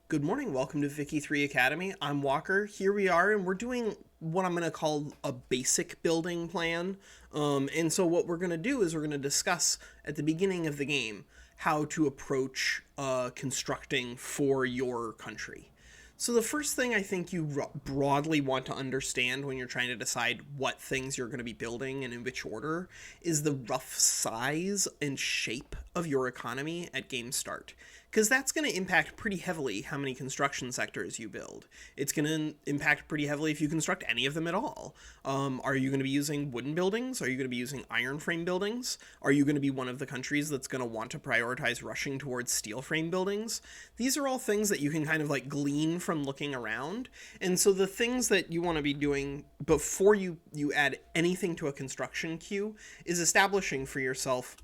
Good morning. Welcome to Vicky 3 Academy. I'm Walker. Here we are, and we're doing what I'm going to call a basic building plan. And so, what we're going to do is we're going to discuss at the beginning of the game how to approach constructing for your country. So, the first thing I think you broadly want to understand when you're trying to decide what things you're going to be building and in which order is the rough size and shape of your economy at game start, because that's going to impact pretty heavily how many construction sectors you build. It's going to impact pretty heavily if you construct any of them at all. Are you going to be using wooden buildings? Are you going to be using iron frame buildings? Are you going to be one of the countries that's going to want to prioritize rushing towards steel frame buildings? These are all things that you can kind of like glean from looking around. And so the things that you want to be doing before you add anything to a construction queue is establishing for yourself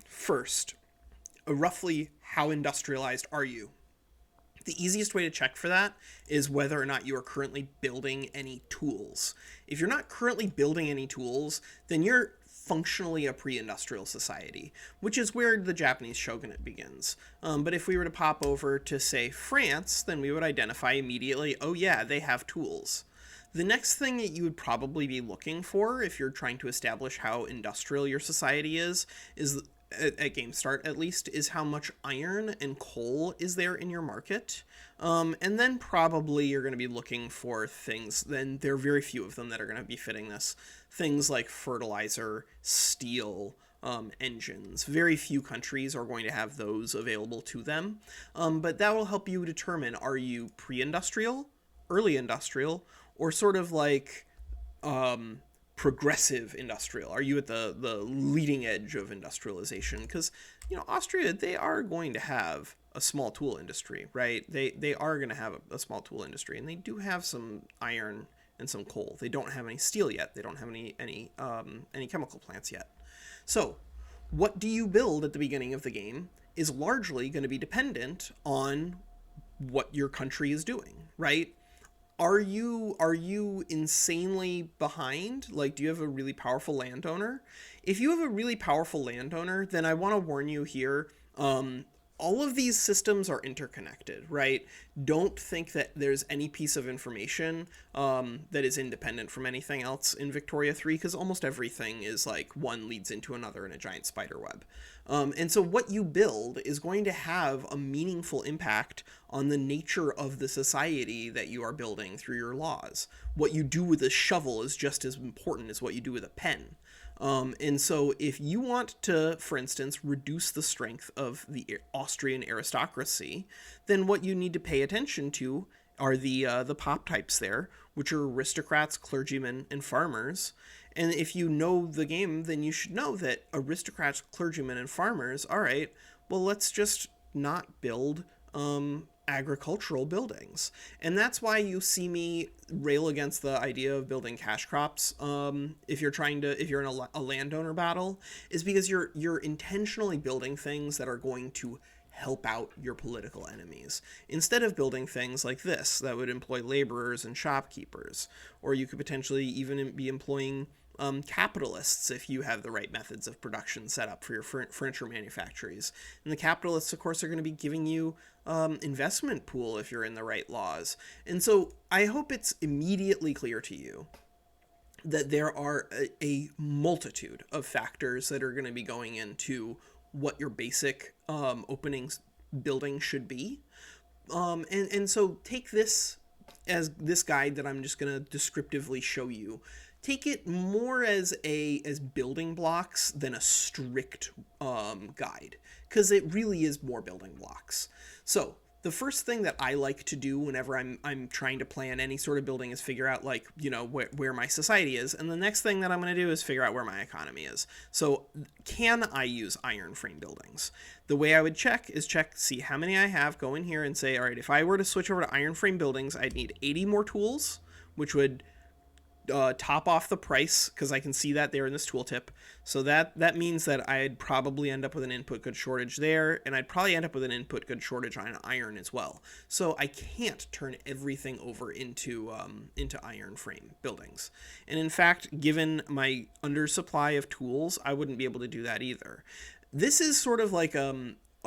first roughly how industrialized are you. The easiest way to check for that is whether or not you are currently building any tools. If you're not currently building any tools, then you're functionally a pre-industrial society, which is where the Japanese shogunate begins. But if we were to pop over to, say, France, then we would identify immediately, oh yeah, they have tools. The next thing that you would probably be looking for if you're trying to establish how industrial your society is at game start at least, is how much iron and coal is there in your market. And then probably you're going to be looking for things, then there are very few of them that are going to be fitting this. Things like fertilizer, steel, engines. Very few countries are going to have those available to them. But that will help you determine, are you pre-industrial, early industrial, or sort of like progressive industrial? Are you at the leading edge of industrialization? Because, Austria, they are going to have a small tool industry, right? They are going to have a small tool industry, and they do have some iron and some coal. They don't have any steel yet. They don't have any chemical plants yet. So, what do you build at the beginning of the game is largely going to be dependent on what your country is doing, right? Are you insanely behind? Like, do you have a really powerful landowner? If you have a really powerful landowner, then I want to warn you here. All of these systems are interconnected, right? Don't think that there's any piece of information that is independent from anything else in Victoria 3, because almost everything is like one leads into another in a giant spider web. And so what you build is going to have a meaningful impact on the nature of the society that you are building through your laws. What you do with a shovel is just as important as what you do with a pen. And so if you want to, for instance, reduce the strength of the Austrian aristocracy, then what you need to pay attention to are the pop types there, which are aristocrats, clergymen, and farmers. And if you know the game, then you should know that aristocrats, clergymen, and farmers, all right, well, let's just not build agricultural buildings. And that's why you see me rail against the idea of building cash crops if you're in a landowner battle, is because you're intentionally building things that are going to help out your political enemies, instead of building things like this that would employ laborers and shopkeepers. Or you could potentially even be employing capitalists if you have the right methods of production set up for your furniture manufactories. And the capitalists, of course, are going to be giving you investment pool if you're in the right laws. And so I hope it's immediately clear to you that there are a multitude of factors that are going to be going into what your basic openings building should be. And so take this as this guide that I'm just going to descriptively show you. Take it more as building blocks than a strict guide, because it really is more building blocks. So the first thing that I like to do whenever I'm trying to plan any sort of building is figure out, like, where my society is, and the next thing that I'm going to do is figure out where my economy is. So can I use iron frame buildings? The way I would check is see how many I have, go in here and say, all right, if I were to switch over to iron frame buildings, I'd need 80 more tools, which would top off the price, because I can see that there in this tooltip. So that means that I'd probably end up with an input good shortage there, and I'd probably end up with an input good shortage on iron as well. So I can't turn everything over into iron frame buildings. And in fact, given my undersupply of tools, I wouldn't be able to do that either. This is sort of like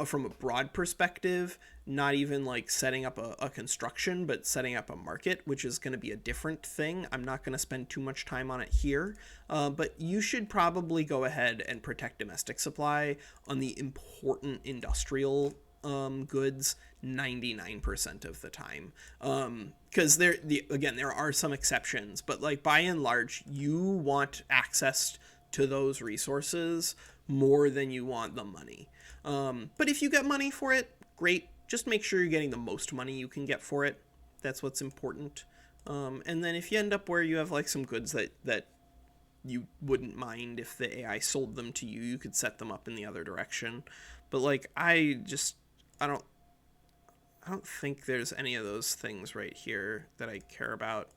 from a broad perspective, not even like setting up a construction, but setting up a market, which is going to be a different thing. I'm not going to spend too much time on it here, but you should probably go ahead and protect domestic supply on the important industrial goods 99% of the time. Because again, there are some exceptions, but like by and large, you want access to those resources more than you want the money. But if you get money for it, great. Just make sure you're getting the most money you can get for it. That's what's important. And then if you end up where you have like some goods that you wouldn't mind if the AI sold them to you, you could set them up in the other direction. But like I don't I don't think there's any of those things right here that I care about.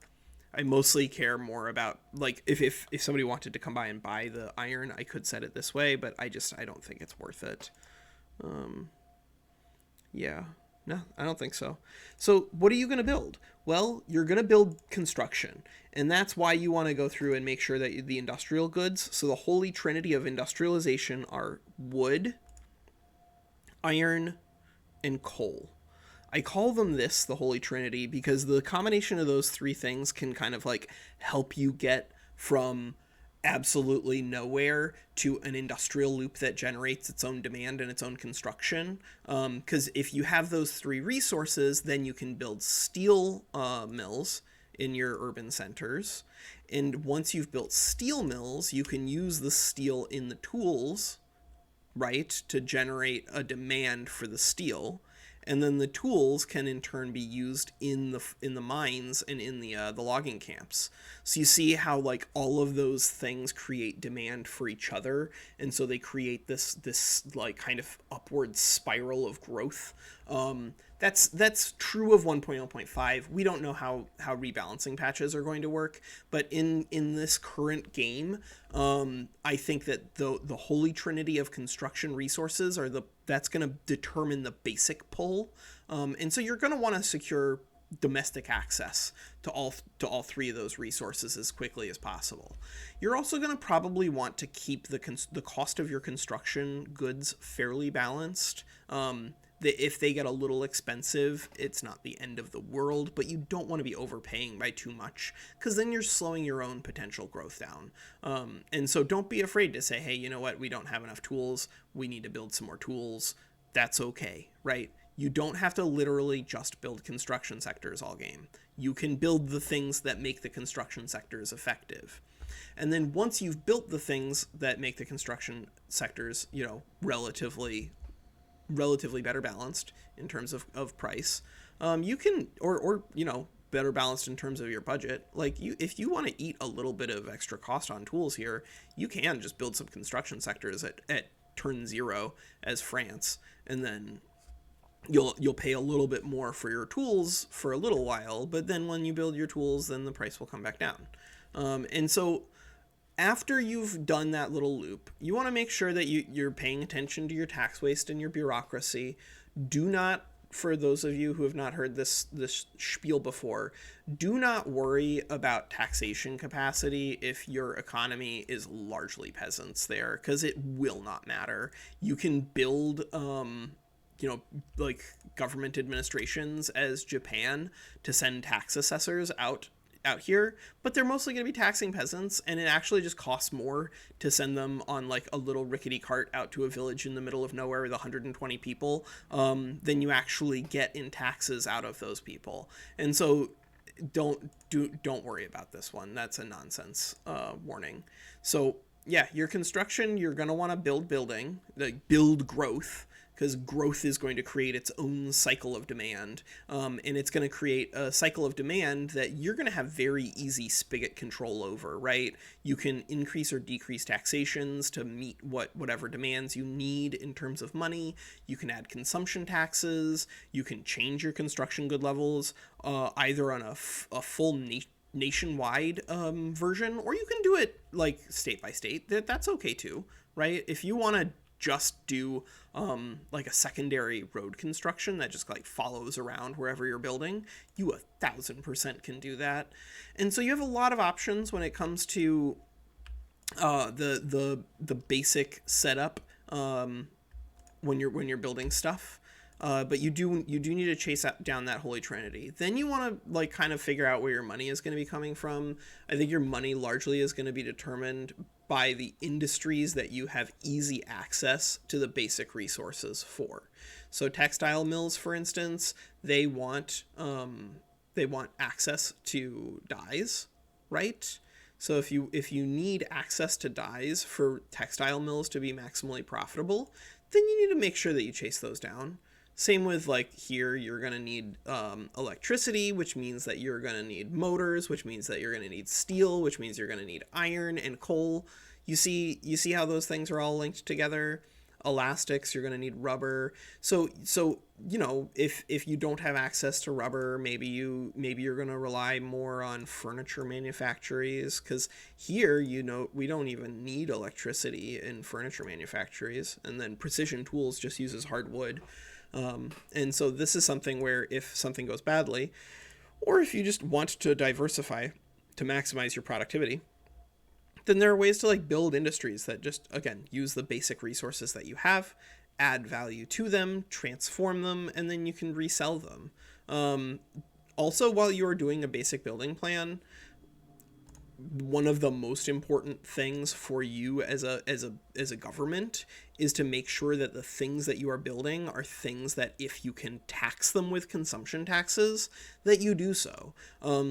I mostly care more about like if somebody wanted to come by and buy the iron, I could set it this way, but I don't think it's worth it. Yeah. No, I don't think so. So, what are you going to build? Well, you're going to build construction. And that's why you want to go through and make sure that the industrial goods, so the holy trinity of industrialization are wood, iron, and coal. I call them this the Holy Trinity because the combination of those three things can kind of like help you get from absolutely nowhere to an industrial loop that generates its own demand and its own construction. Because if you have those three resources, then you can build steel mills in your urban centers. And once you've built steel mills, you can use the steel in the tools, right, to generate a demand for the steel, and then the tools can in turn be used in the mines and in the logging camps. So you see how like all of those things create demand for each other, and so they create this like kind of upward spiral of growth. That's true of 1.0.5. We don't know how rebalancing patches are going to work, but in this current game, I think that the holy trinity of construction resources that's going to determine the basic pull, and so you're going to want to secure domestic access to all three of those resources as quickly as possible. You're also going to probably want to keep the cost of your construction goods fairly balanced. If they get a little expensive, it's not the end of the world, but you don't want to be overpaying by too much because then you're slowing your own potential growth down. And so don't be afraid to say, hey, you know what? We don't have enough tools. We need to build some more tools. That's okay, right? You don't have to literally just build construction sectors all game. You can build the things that make the construction sectors effective. And then once you've built the things that make the construction sectors, relatively better balanced in terms of price, you can or better balanced in terms of your budget. Like if you want to eat a little bit of extra cost on tools here, you can just build some construction sectors at turn 0 as France, and then you'll pay a little bit more for your tools for a little while, but then when you build your tools, then the price will come back down. And so after you've done that little loop, you want to make sure that you're paying attention to your tax waste and your bureaucracy. Do not, for those of you who have not heard this spiel before, do not worry about taxation capacity if your economy is largely peasants there, because it will not matter. You can build like government administrations as Japan to send tax assessors out here, but they're mostly going to be taxing peasants, and it actually just costs more to send them on like a little rickety cart out to a village in the middle of nowhere with 120 people than you actually get in taxes out of those people. And so don't worry about this one. That's a nonsense warning. So yeah, your construction, you're going to want to build growth, because growth is going to create its own cycle of demand, and it's going to create a cycle of demand that you're going to have very easy spigot control over, right? You can increase or decrease taxations to meet whatever demands you need in terms of money. You can add consumption taxes. You can change your construction good levels, either on a full nationwide version, or you can do it like state by state. That's okay too, right? If you want to just do like a secondary road construction that just like follows around wherever you're building, you 1,000% can do that. And so you have a lot of options when it comes to the basic setup. when you're building stuff. But you do need to chase down that holy trinity. Then you want to like kind of figure out where your money is going to be coming from. I think your money largely is going to be determined by the industries that you have easy access to the basic resources for. So textile mills, for instance, they want access to dyes, right? So if you need access to dyes for textile mills to be maximally profitable, then you need to make sure that you chase those down. Same with like here, you're gonna need electricity, which means that you're gonna need motors, which means that you're gonna need steel, which means you're gonna need iron and coal. You see how those things are all linked together. Elastics, you're gonna need rubber. So if you don't have access to rubber, maybe you're gonna rely more on furniture manufacturers, because here we don't even need electricity in furniture manufacturers, and then precision tools just uses hardwood. And so this is something where if something goes badly, or if you just want to diversify to maximize your productivity, then there are ways to like build industries that just again use the basic resources that you have, add value to them, transform them, and then you can resell them. Also, while you are doing a basic building plan, one of the most important things for you as a government is to make sure that the things that you are building are things that if you can tax them with consumption taxes, that you do so.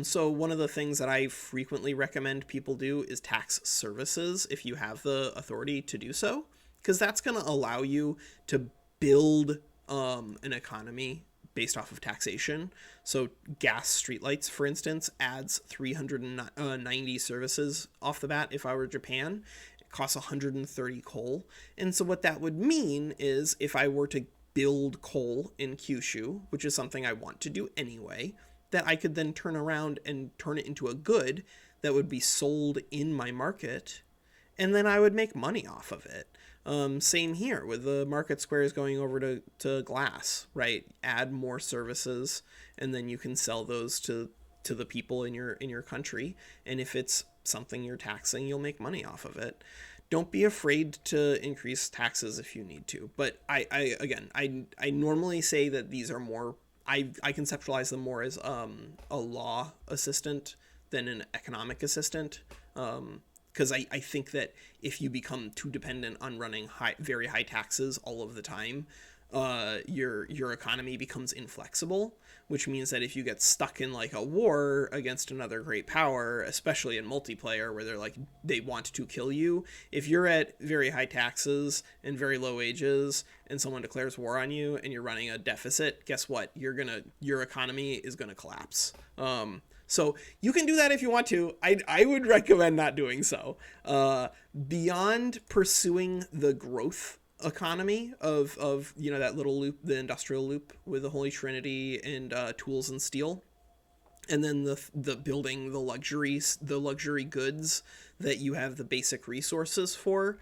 So one of the things that I frequently recommend people do is tax services if you have the authority to do so, because that's going to allow you to build an economy based off of taxation. So gas streetlights, for instance, adds 390 services off the bat. If I were Japan, it costs 130 coal. And so what that would mean is if I were to build coal in Kyushu, which is something I want to do anyway, that I could then turn around and turn it into a good that would be sold in my market, and then I would make money off of it. Same here with the market squares going over to glass, right? Add more services, and then you can sell those to the people in your country. And if it's something you're taxing, you'll make money off of it. Don't be afraid to increase taxes if you need to. But I normally say that these are more, I conceptualize them more as a law assistant than an economic assistant. Because I think that if you become too dependent on running very high taxes all of the time, your economy becomes inflexible, which means that if you get stuck in like a war against another great power, especially in multiplayer where they want to kill you, if you're at very high taxes and very low wages and someone declares war on you and you're running a deficit, guess what? Your economy is gonna collapse. So you can do that if you want to. I would recommend not doing so. Beyond pursuing the growth economy of that little loop, the industrial loop with the Holy Trinity and tools and steel, and then the building the luxury goods that you have the basic resources for,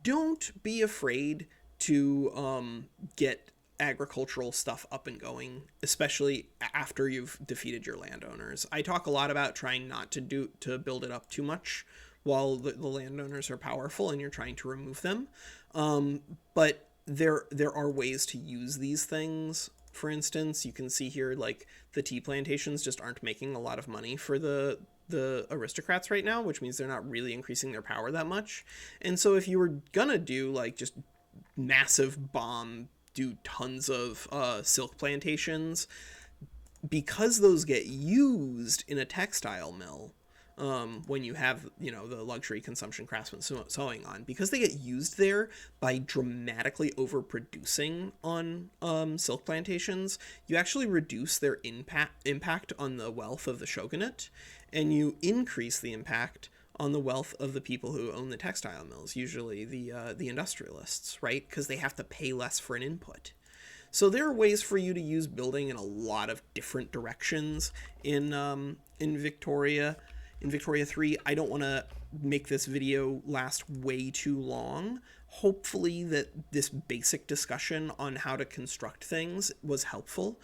don't be afraid to get agricultural stuff up and going, especially after you've defeated your landowners. I talk a lot about trying not to build it up too much while the landowners are powerful and you're trying to remove them. But there are ways to use these things. For instance, you can see here like the tea plantations just aren't making a lot of money for the aristocrats right now, which means they're not really increasing their power that much. And so if you were gonna do like just massive do tons of silk plantations, because those get used in a textile mill, when you have the luxury consumption craftsman sewing on, because they get used there by dramatically overproducing on silk plantations, you actually reduce their impact on the wealth of the shogunate, and you increase the impact on the wealth of the people who own the textile mills, usually the industrialists, right? Because they have to pay less for an input. So there are ways for you to use building in a lot of different directions in Victoria. In Victoria 3, I don't want to make this video last way too long. Hopefully that this basic discussion on how to construct things was helpful.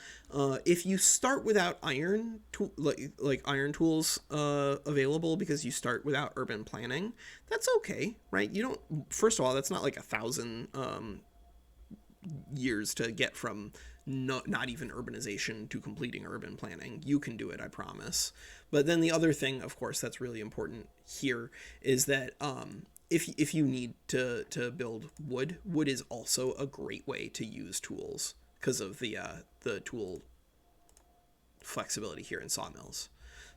If you start without iron tools available because you start without urban planning, that's okay, right? You don't. First of all, that's not like 1,000 years to get from not even urbanization to completing urban planning. You can do it, I promise. But then the other thing, of course, that's really important here is that if you need to build wood, wood is also a great way to use tools because of the tool flexibility here in sawmills.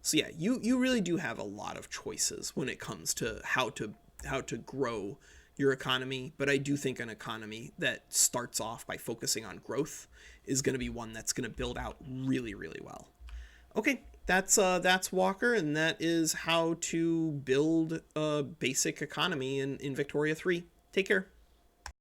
So yeah, you really do have a lot of choices when it comes to how to grow your economy, but I do think an economy that starts off by focusing on growth is going to be one that's going to build out really really well. Okay, that's Walker, and that is how to build a basic economy in Victoria 3. Take care.